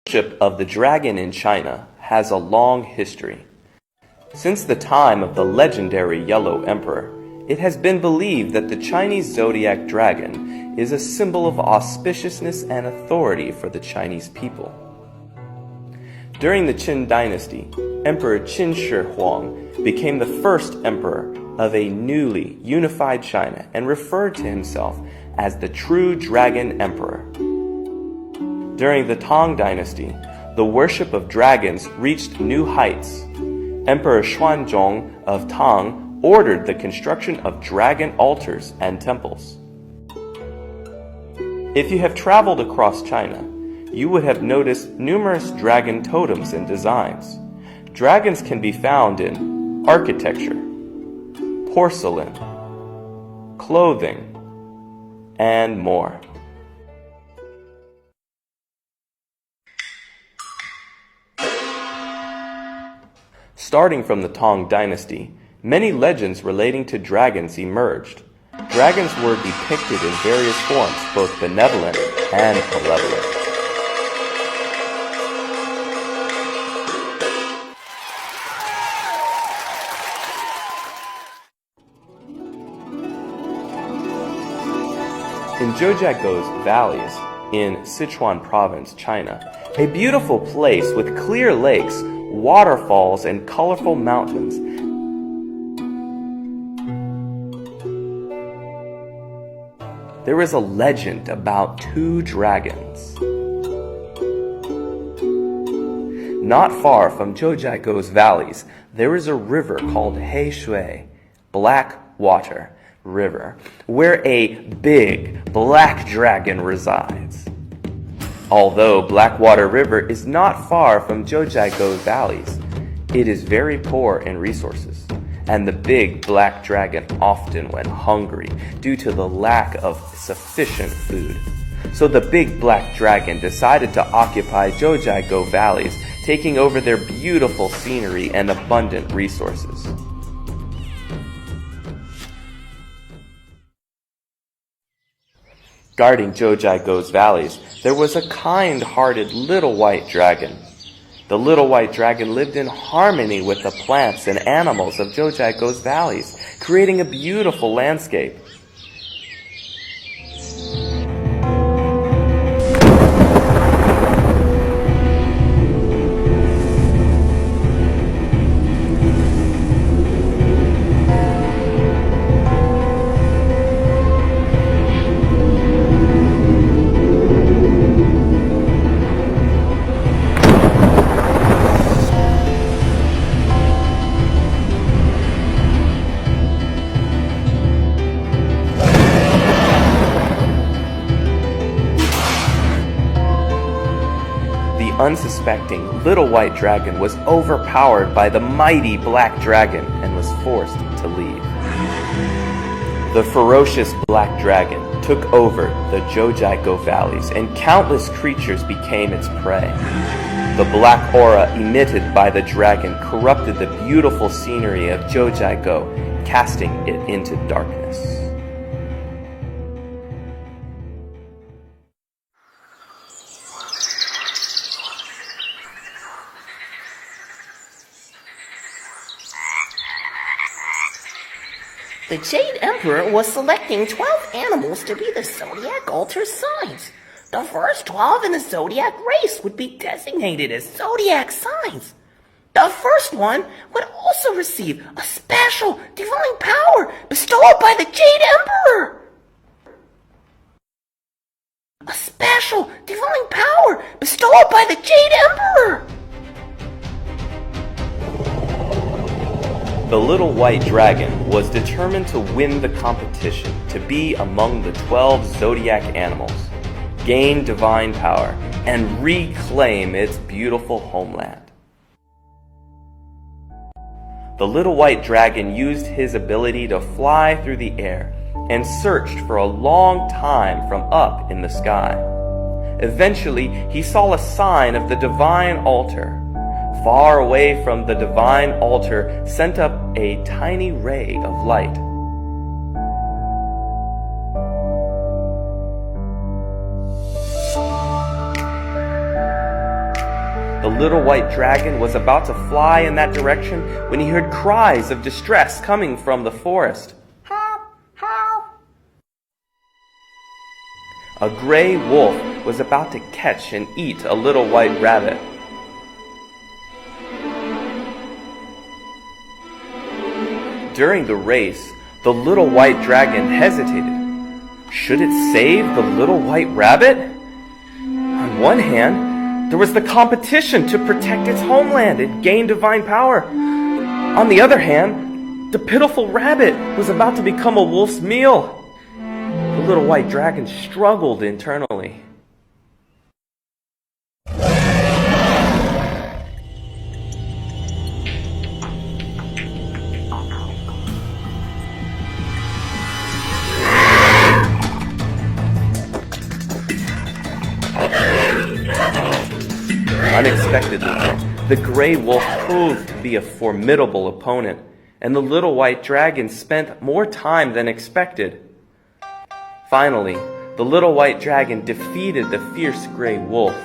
Worship of the dragon in China has a long history. Since the time of the legendary Yellow Emperor, it has been believed that the Chinese zodiac dragon is a symbol of auspiciousness and authority for the Chinese people. During the Qin dynasty, Emperor Qin Shi Huang became the first emperor of a newly unified China and referred to himself as the true dragon emperor. During the Tang dynasty, the worship of dragons reached new heights. Emperor Xuanzong of Tang ordered the construction of dragon altars and temples. If you have traveled across China, you would have noticed numerous dragon totems and designs. Dragons can be found in architecture, porcelain, clothing, and more. Starting from the Tang dynasty, many legends relating to dragons emerged. Dragons were depicted in various forms, both benevolent and malevolent. In Zhoujiago's valleys in Sichuan province, China, a beautiful place with clear lakes, waterfalls, and colorful mountains, there is a legend about two dragons. Not far from Zhoujiago's valleys, there is a river called Heishui, Black Water River, where a big black dragon resides. Although Blackwater River is not far from Zhoujiago valleys, it is very poor in resources, and the big black dragon often went hungry due to the lack of sufficient food. So the big black dragon decided to occupy Zhoujiago valleys, taking over their beautiful scenery and abundant resources. Guarding Zhoujiago's valleys, there was a kind-hearted little white dragon. The little white dragon lived in harmony with the plants and animals of Zhoujiago's valleys, creating a beautiful landscape. Unsuspecting little white dragon was overpowered by the mighty black dragon and was forced to leave. The ferocious black dragon took over the Zhoujiago valleys and countless creatures became its prey. The black aura emitted by the dragon corrupted the beautiful scenery of Zhoujiago, casting it into darkness. The Jade Emperor was selecting 12 animals to be the Zodiac Altar signs. The first 12 in the Zodiac race would be designated as Zodiac signs. The first one would also receive a special divine power bestowed by the Jade Emperor. A special divine power bestowed by the Jade Emperor. The little white dragon was determined to win the competition to be among the 12 zodiac animals, gain divine power, and reclaim its beautiful homeland. The little white dragon used his ability to fly through the air and searched for a long time from up in the sky. Eventually, he saw a sign of the divine altar. Far away from the divine altar sent up a tiny ray of light. The little white dragon was about to fly in that direction when he heard cries of distress coming from the forest. Help! Help! A gray wolf was about to catch and eat a little white rabbit. During the race, the little white dragon hesitated. Should it save the little white rabbit? On one hand, there was the competition to protect its homeland and gain divine power. On the other hand, the pitiful rabbit was about to become a wolf's meal. The little white dragon struggled internally. Unexpectedly, the gray wolf proved to be a formidable opponent, and the little white dragon spent more time than expected. Finally, the little white dragon defeated the fierce gray wolf.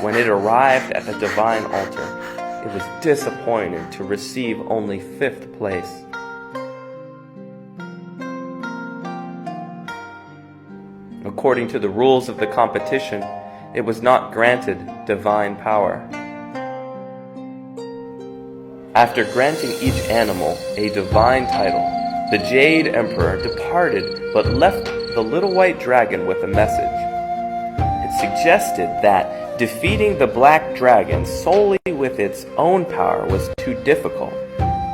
When it arrived at the divine altar, it was disappointed to receive only 5th place. According to the rules of the competition, it was not granted divine power. After granting each animal a divine title, the Jade Emperor departed but left the little white dragon with a message. It suggested that defeating the black dragon solely with its own power was too difficult,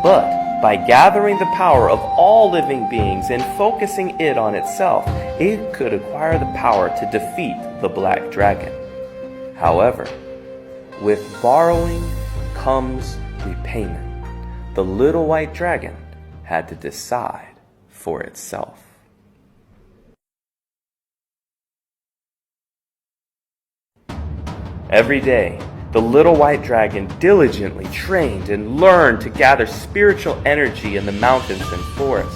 but by gathering the power of all living beings and focusing it on itself, it could acquire the power to defeat the black dragon. However, with borrowing comes repayment. The little white dragon had to decide for itself. Every day, the little white dragon diligently trained and learned to gather spiritual energy in the mountains and forests.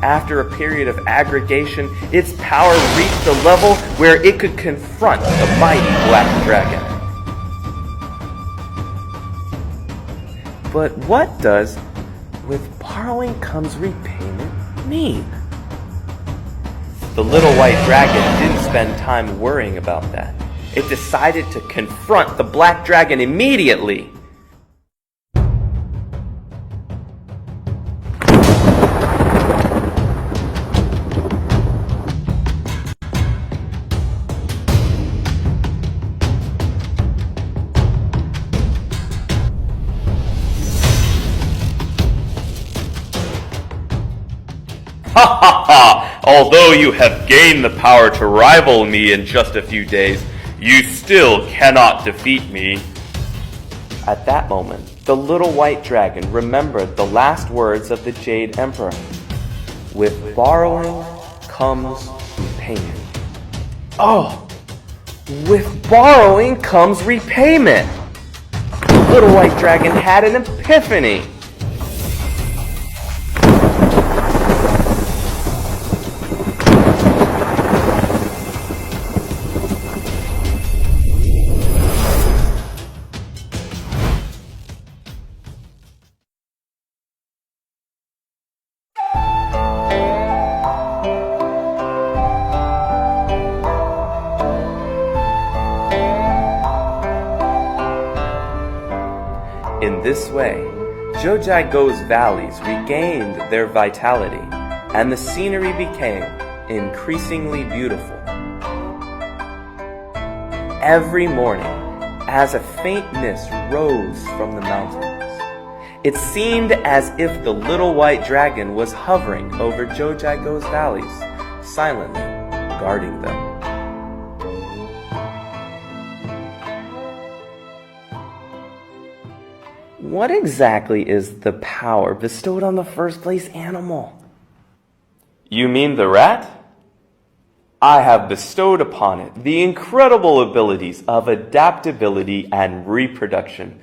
After a period of aggregation, its power reached a level where it could confront the mighty black dragon. But what does "with borrowing comes repayment" mean? The little white dragon didn't spend time worrying about that. It decided to confront the black dragon immediately. Ha ha ha! Although you have gained the power to rival me in just a few days, you still cannot defeat me. At that moment, the little white dragon remembered the last words of the Jade Emperor. With borrowing comes repayment. Oh! With borrowing comes repayment! The little white dragon had an epiphany. In this way, Jiuzhaigou's valleys regained their vitality, and the scenery became increasingly beautiful. Every morning, as a faint mist rose from the mountains, it seemed as if the little white dragon was hovering over Jiuzhaigou's valleys, silently guarding them. What exactly is the power bestowed on the first place animal? You mean the rat? I have bestowed upon it the incredible abilities of adaptability and reproduction.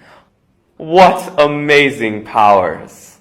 What amazing powers!